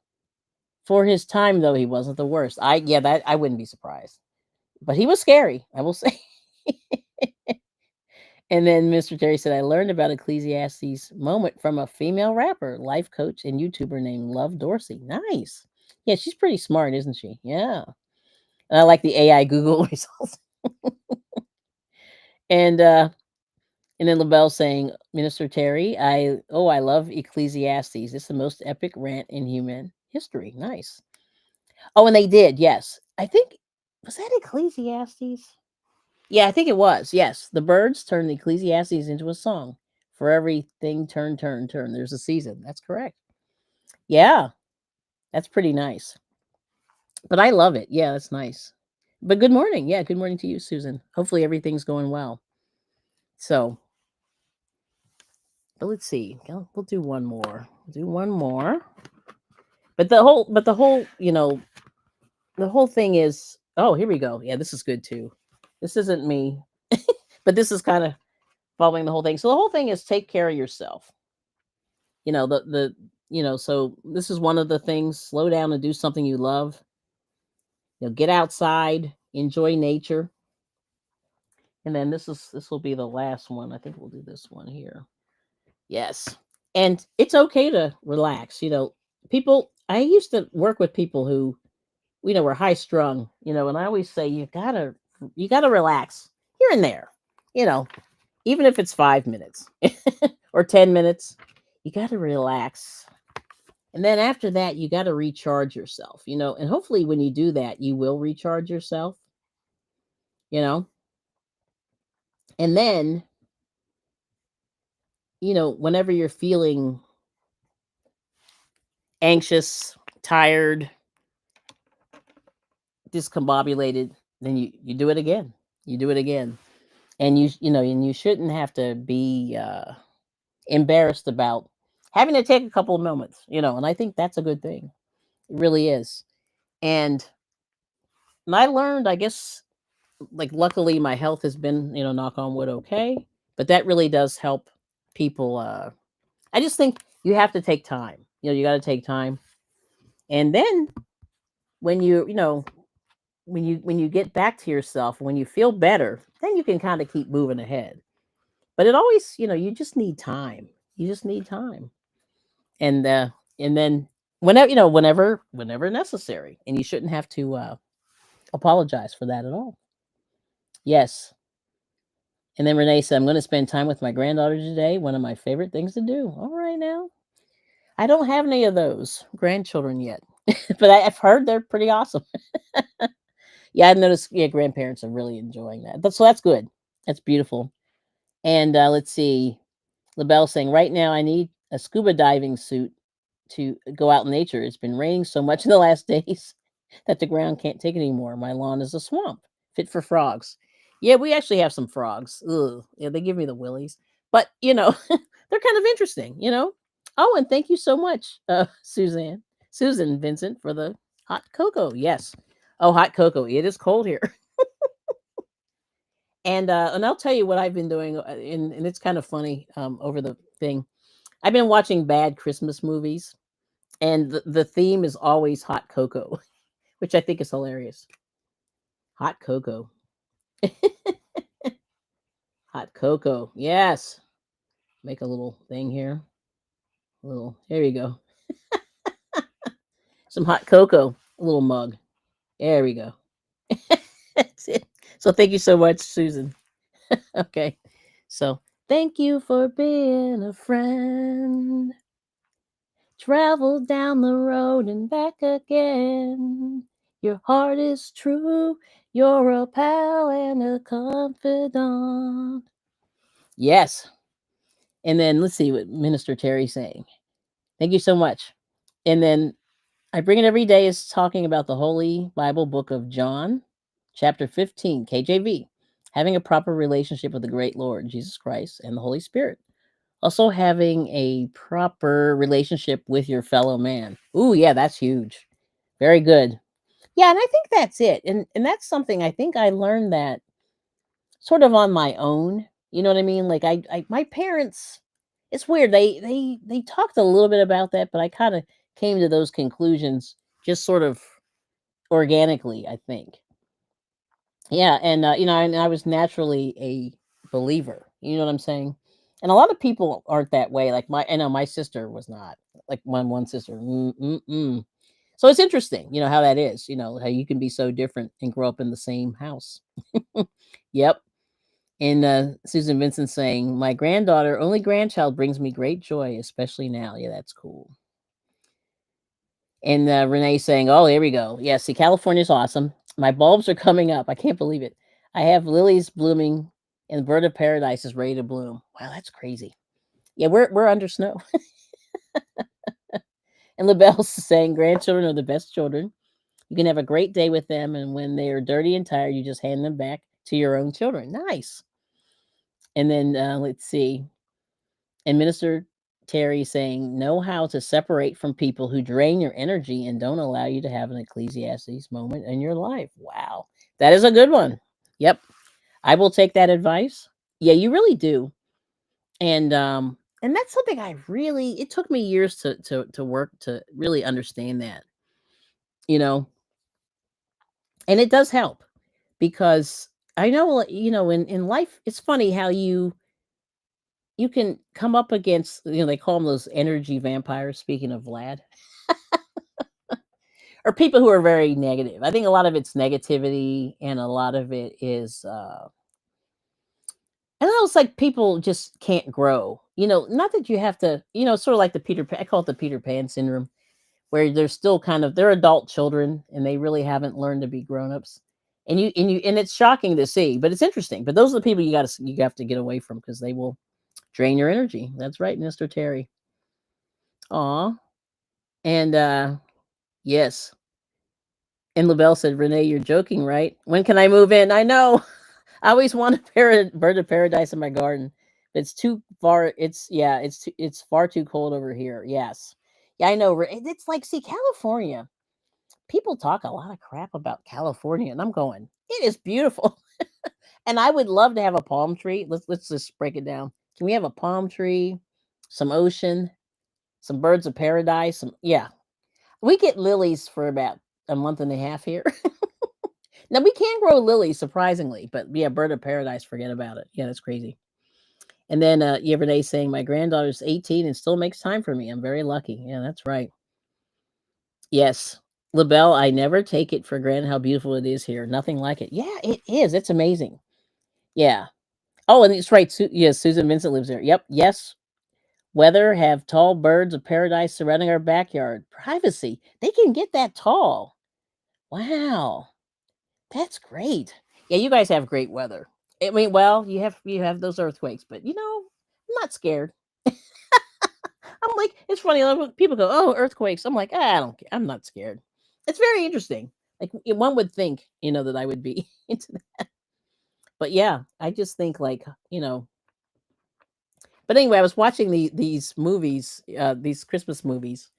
For his time, though, he wasn't the worst. That I wouldn't be surprised. But he was scary, I will say. And then Mr. Terry said, I learned about Ecclesiastes moment from a female rapper, life coach, and YouTuber named Love Dorsey. Nice. Yeah, she's pretty smart, isn't she? Yeah. And I like the AI Google results. And and then LaBelle saying, Minister Terry, I love Ecclesiastes. It's the most epic rant in human history. Nice. Oh, and they did, yes. I think was that Ecclesiastes? Yeah, I think it was. Yes. The birds turned Ecclesiastes into a song. For everything turn, turn, turn. There's a season. That's correct. Yeah. That's pretty nice. But I love it. Yeah, that's nice. But good morning. Yeah, good morning to you, Susan. Hopefully everything's going well. So, but let's see. We'll do one more. We'll do one more. The whole thing is, oh, here we go. Yeah, this is good too. This isn't me, but this is kind of following the whole thing. So the whole thing is take care of yourself. So this is one of the things, slow down and do something you love. Get outside, enjoy nature. And then this will be the last one. I think we'll do this one here. Yes. And it's okay to relax. People I used to work with people who, were high strung, and I always say you gotta relax here and there, you know, even if it's 5 minutes or 10 minutes, you gotta relax. And then after that, you gotta recharge yourself, and hopefully when you do that, you will recharge yourself, you know, and then, whenever you're feeling anxious, tired, discombobulated, then you do it again. You do it again. And you shouldn't have to be embarrassed about having to take a couple of moments, and I think that's a good thing. It really is. And I learned, I guess, like luckily my health has been, knock on wood, okay. But that really does help people. I just think you have to take time. You got to take time. And then when when you get back to yourself, when you feel better, then you can kind of keep moving ahead. But it always, you just need time. You just need time. And then whenever necessary, and you shouldn't have to apologize for that at all. Yes. And then Renee said, I'm going to spend time with my granddaughter today. One of my favorite things to do. All right, now. I don't have any of those grandchildren yet, but I've heard they're pretty awesome. Yeah, I've noticed. Yeah, grandparents are really enjoying that. So that's good. That's beautiful. And let's see. LaBelle saying, right now I need a scuba diving suit to go out in nature. It's been raining so much in the last days that the ground can't take it anymore. My lawn is a swamp, fit for frogs. Yeah, we actually have some frogs. Ugh. Yeah, they give me the willies. But, they're kind of interesting, Oh, and thank you so much, Susan Vincent, for the hot cocoa. Yes. Oh, hot cocoa. It is cold here. And I'll tell you what I've been doing, and it's kind of funny. Over the thing, I've been watching bad Christmas movies, and the theme is always hot cocoa, which I think is hilarious. Hot cocoa, hot cocoa. Yes. Make a little thing here. Little. There you go. Some hot cocoa. A little mug. There we go. That's it. So thank you so much, Susan. Okay. So thank you for being a friend. Travel down the road and back again. Your heart is true. You're a pal and a confidant. Yes. And then let's see what Minister Terry's saying. Thank you so much. And then I bring it every day is talking about the Holy Bible book of John, chapter 15, KJV. Having a proper relationship with the great Lord, Jesus Christ, and the Holy Spirit. Also having a proper relationship with your fellow man. Ooh, yeah, that's huge. Very good. Yeah, and I think that's it. And that's something I think I learned that sort of on my own. You know what I mean? Like I my parents, it's weird. They talked a little bit about that, but I kind of came to those conclusions just sort of organically, I think. Yeah, and and I was naturally a believer. You know what I'm saying? And a lot of people aren't that way. Like I know my sister was not. Like my one sister. Mm-mm-mm. So it's interesting, how that is. How you can be so different and grow up in the same house. Yep. And Susan Vincent saying, "My granddaughter, only grandchild, brings me great joy, especially now." Yeah, that's cool. And Renee saying, "Oh, here we go. Yeah, see, California's awesome. My bulbs are coming up. I can't believe it. I have lilies blooming, and bird of paradise is ready to bloom. Wow, that's crazy. Yeah, we're under snow." And LaBelle's saying, "Grandchildren are the best children. You can have a great day with them, and when they are dirty and tired, you just hand them back to your own children. Nice." And then let's see. And Minister Terry saying, "Know how to separate from people who drain your energy and don't allow you to have an Ecclesiastes moment in your life." Wow. That is a good one. Yep. I will take that advice. Yeah, you really do. And that's something I really it took me years to work to really understand that, you know. And it does help because I know in life it's funny how you can come up against, they call them those energy vampires, speaking of Vlad, or people who are very negative. I think a lot of it's negativity and a lot of it is I don't know, it's like people just can't grow. Not that you have to, sort of like the Peter Pan, I call it the Peter Pan syndrome, where they're still they're adult children and they really haven't learned to be grown-ups. And it's shocking to see, but it's interesting. But those are the people you have to get away from because they will drain your energy. That's right, Mr. Terry. Aw. And yes. And LaBelle said, "Renee, you're joking, right? When can I move in?" I know. I always want a bird of paradise in my garden. It's too far. It's far too cold over here. Yes. Yeah, I know. It's like, see, California. People talk a lot of crap about California, and I'm going, it is beautiful. And I would love to have a palm tree. Let's just break it down. Can we have a palm tree, some ocean, some birds of paradise? Yeah. We get lilies for about a month and a half here. Now we can grow lilies, surprisingly, but yeah, bird of paradise, forget about it. Yeah, that's crazy. And then Renee saying, "My granddaughter's 18 and still makes time for me. I'm very lucky." Yeah, that's right. Yes. LaBelle, I never take it for granted how beautiful it is here. Nothing like it. Yeah, it is. It's amazing. Yeah. Oh, and it's right. Yes, Susan Vincent lives there. Yep. Yes. Weather have tall birds of paradise surrounding our backyard. Privacy. They can get that tall. Wow. That's great. Yeah, you guys have great weather. I mean, well, you have those earthquakes, but I'm not scared. I'm like, it's funny. Like, when people go, "Oh, earthquakes." I'm like, I don't care. I'm not scared. It's very interesting. Like one would think, that I would be into that. But yeah, I just think like, But anyway, I was watching these movies, these Christmas movies,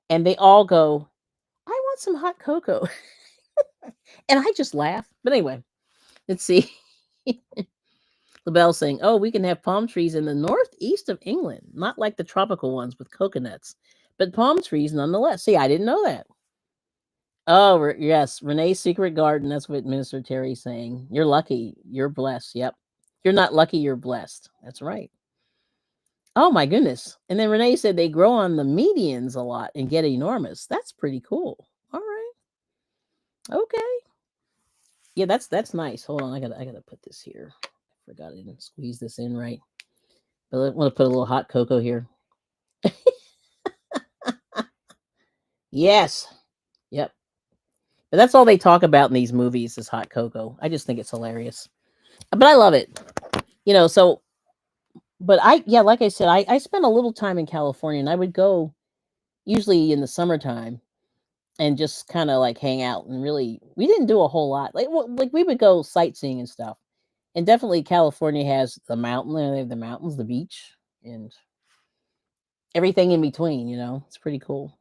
and they all go, "I want some hot cocoa," and I just laugh. But anyway, let's see. LaBelle saying, "Oh, we can have palm trees in the northeast of England, not like the tropical ones with coconuts, but palm trees nonetheless." See, I didn't know that. Oh, yes, Renee's secret garden. That's what Minister Terry's saying. You're lucky. You're blessed. Yep. You're not lucky. You're blessed. That's right. Oh my goodness. And then Renee said they grow on the medians a lot and get enormous. That's pretty cool. All right. Okay. Yeah, that's nice. Hold on, I gotta put this here. I forgot I didn't squeeze this in right. But I want to put a little hot cocoa here. Yes. Yep. But that's all they talk about in these movies is hot cocoa. I just think it's hilarious. But I love it. So but yeah, like I said, I spent a little time in California and I would go usually in the summertime and just kind of like hang out and really we didn't do a whole lot. Like we would go sightseeing and stuff. And definitely California has the mountain, they have the mountains, the beach, and everything in between. It's pretty cool.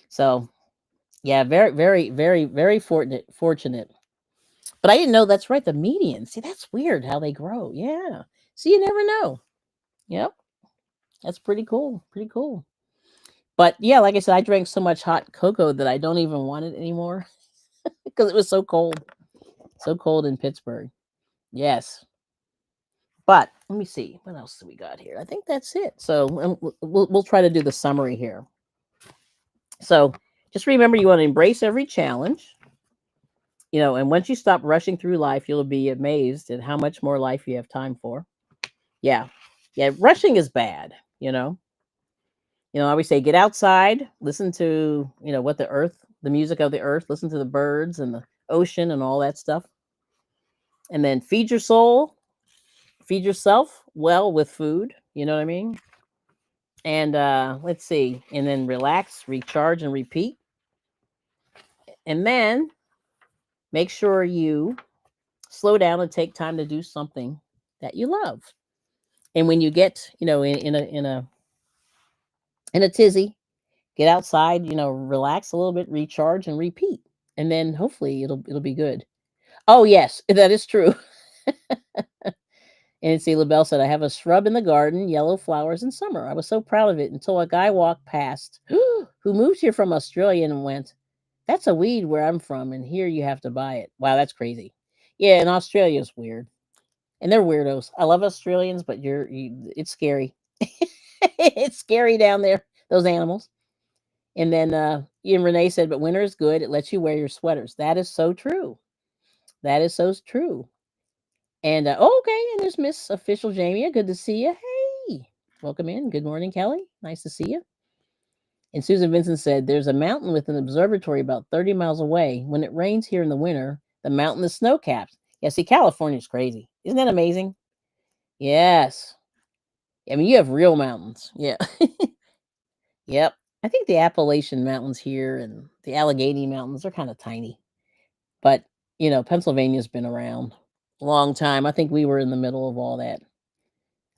So, yeah, very, very, very, very fortunate. But I didn't know that's right, the median. See, that's weird how they grow. Yeah. See, you never know. Yep. That's pretty cool. Pretty cool. But yeah, like I said, I drank so much hot cocoa that I don't even want it anymore because it was so cold. So cold in Pittsburgh. Yes. But let me see. What else do we got here? I think that's it. So we'll try to do the summary here. So just remember you want to embrace every challenge. And once you stop rushing through life, you'll be amazed at how much more life you have time for. Yeah. Yeah. Rushing is bad, you know. I always say get outside, listen to, what the music of the earth, listen to the birds and the ocean and all that stuff. And then feed your soul, feed yourself well with food. You know what I mean? And let's see. And then relax, recharge, and repeat. And then make sure you slow down and take time to do something that you love. And when you get, in a tizzy, get outside, relax a little bit, recharge, and repeat. And then hopefully it'll be good. Oh yes, that is true. And see, LaBelle said, I have a shrub in the garden, yellow flowers in summer. I was so proud of it until a guy walked past who moved here from Australia and went, that's a weed where I'm from, and here you have to buy it. Wow, that's crazy. Yeah, and Australia's weird. And they're weirdos. I love Australians, but it's scary. It's scary down there, those animals. And then Ian Renee said, but winter is good. It lets you wear your sweaters. That is so true. That is so true. And okay, and there's Miss Official Jamie. Good to see you. Hey, welcome in. Good morning, Kelly. Nice to see you. And Susan Vincent said, there's a mountain with an observatory about 30 miles away. When it rains here in the winter, the mountain is snow capped. Yeah, see, California's crazy. Isn't that amazing? Yes. I mean, you have real mountains. Yeah. Yep. I think the Appalachian Mountains here and the Allegheny Mountains are kind of tiny. But, Pennsylvania's been around a long time. I think we were in the middle of all that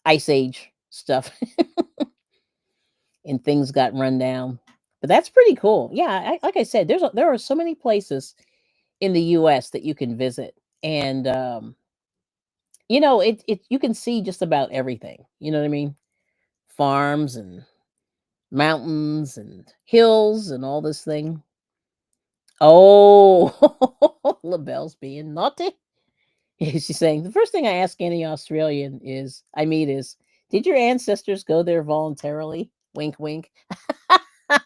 ice age stuff and things got run down. But that's pretty cool. Yeah, like I said, there are so many places in the US that you can visit and it you can see just about everything. You know what I mean? Farms and mountains and hills and all this thing. Oh, LaBelle's being naughty. She's saying the first thing I ask any Australian I meet is, did your ancestors go there voluntarily? Wink, wink. Yeah,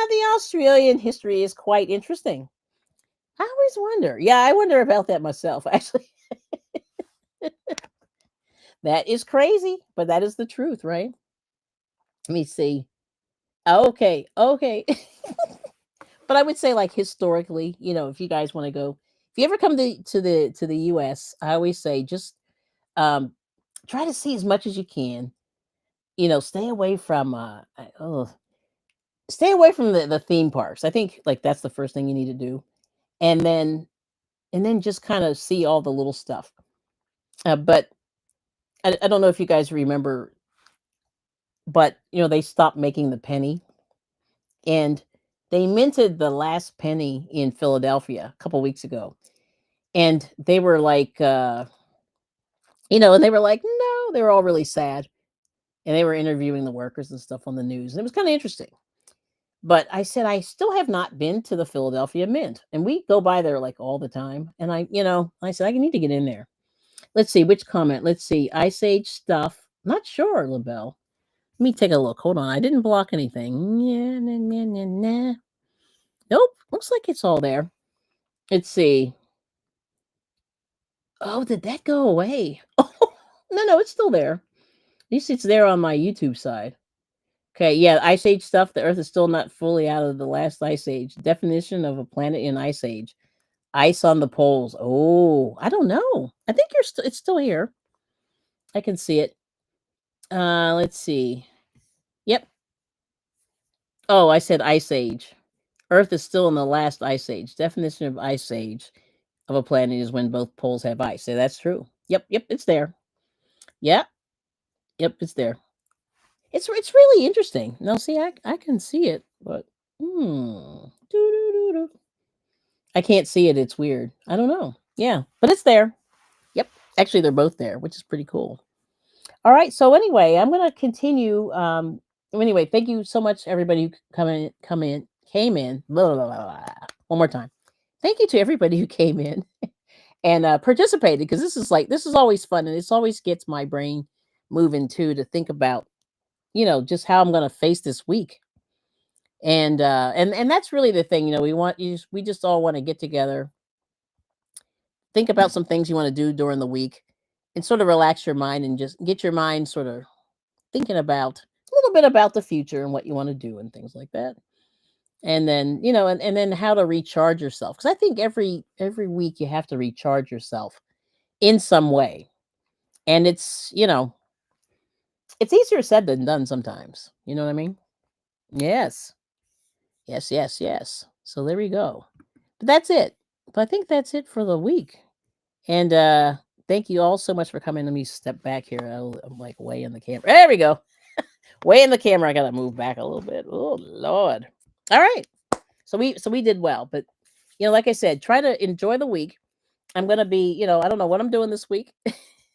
the Australian history is quite interesting. I always wonder. Yeah, I wonder about that myself, actually. That is crazy, but that is the truth, right? Let me see. Okay, okay. But I would say like historically, if you guys want to go, if you ever come to the US, I always say just um try to see as much as you can. Stay away from stay away from the theme parks. I think like that's the first thing you need to do. And then just kind of see all the little stuff. But I don't know if you guys remember, but they stopped making the penny, and they minted the last penny in Philadelphia a couple weeks ago, and they were like, and they were like, no, they were all really sad, and they were interviewing the workers and stuff on the news, and it was kind of interesting. But I said, I still have not been to the Philadelphia Mint, and we go by there like all the time. And I said, I need to get in there. Let's see which comment. Let's see. Ice Age stuff. Not sure, LaBelle. Let me take a look. Hold on. I didn't block anything. Yeah, nah, nah, nah, nah. Nope. Looks like it's all there. Let's see. Oh, did that go away? Oh, no, it's still there. At least it's there on my YouTube side. Okay, yeah, Ice Age stuff. The Earth is still not fully out of the last ice age. Definition of a planet in Ice Age. Ice on the poles. Oh, I don't know. I think it's still here. I can see it. Let's see. Yep. Oh, I said Ice Age. Earth is still in the last ice age. Definition of ice age of a planet is when both poles have ice. So that's true. Yep, it's there. Yep, it's there. It's really interesting. Now, see, I can see it, but I can't see it. It's weird. I don't know. Yeah, but it's there. Yep. Actually, they're both there, which is pretty cool. All right. So anyway, I'm going to continue. Anyway, thank you so much, everybody who came in. Blah, blah, blah, blah. One more time. Thank you to everybody who came in and participated, because this is always fun, and it always gets my brain moving too, to think about just how I'm going to face this week. And that's really the thing. We just all want to get together, think about some things you want to do during the week, and sort of relax your mind and just get your mind sort of thinking about a little bit about the future and what you want to do and things like that. And then, and then how to recharge yourself. Because I think every week you have to recharge yourself in some way. And it's easier said than done sometimes. You know what I mean? Yes. Yes. So there we go. But that's it. But I think that's it for the week. And thank you all so much for coming. Let me step back here. I'm like way in the camera. There we go. Way in the camera. I gotta move back a little bit. Oh Lord. All right. So we did well. But like I said, try to enjoy the week. I'm gonna be, I don't know what I'm doing this week,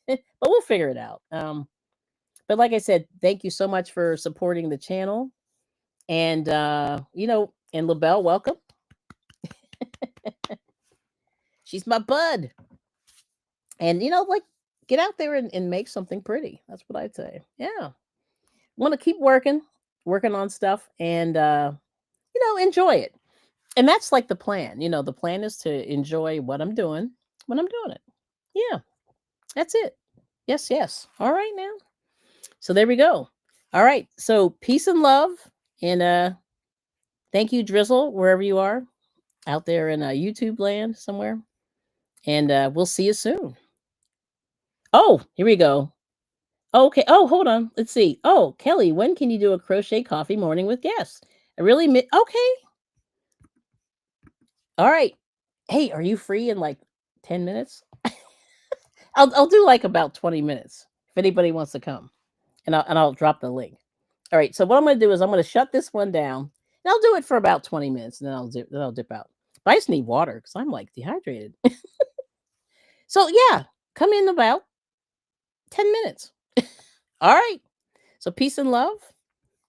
but we'll figure it out. But like I said, thank you so much for supporting the channel. And and LaBelle, welcome. She's my bud. And get out there and make something pretty. That's what I'd say. Yeah. Want to keep working on stuff, and enjoy it. And that's like the plan. The plan is to enjoy what I'm doing when I'm doing it. Yeah. That's it. Yes. All right now. So there we go. All right. So peace and love. And thank you, Drizzle, wherever you are out there in YouTube land somewhere. And we'll see you soon. Oh, here we go. Okay. Oh, hold on. Let's see. Oh, Kelly, when can you do a crochet coffee morning with guests? Okay. All right. Hey, are you free in like 10 minutes? I'll do like about 20 minutes if anybody wants to come, and I'll drop the link. All right. So what I'm going to do is I'm going to shut this one down, and I'll do it for about 20 minutes, and then I'll dip out. But I just need water because I'm like dehydrated. So yeah, come in about 10 minutes. All right. So peace and love,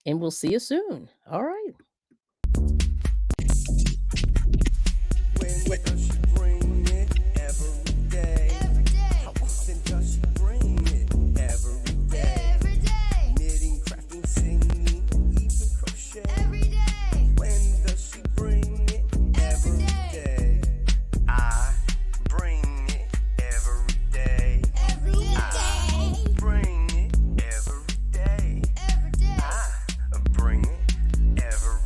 and we'll see you soon. All right. When does she bring it? Every day. How often does she bring it? Every day. Knitting, crafting, singing, even crochet. When does she bring it? Every day. I bring it every day. I bring it every day. I bring it every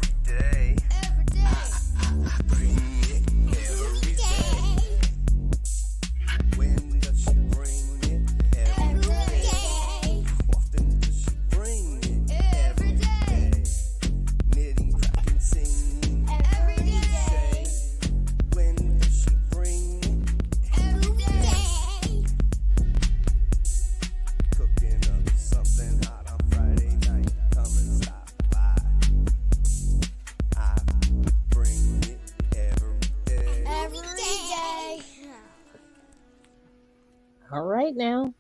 All right now.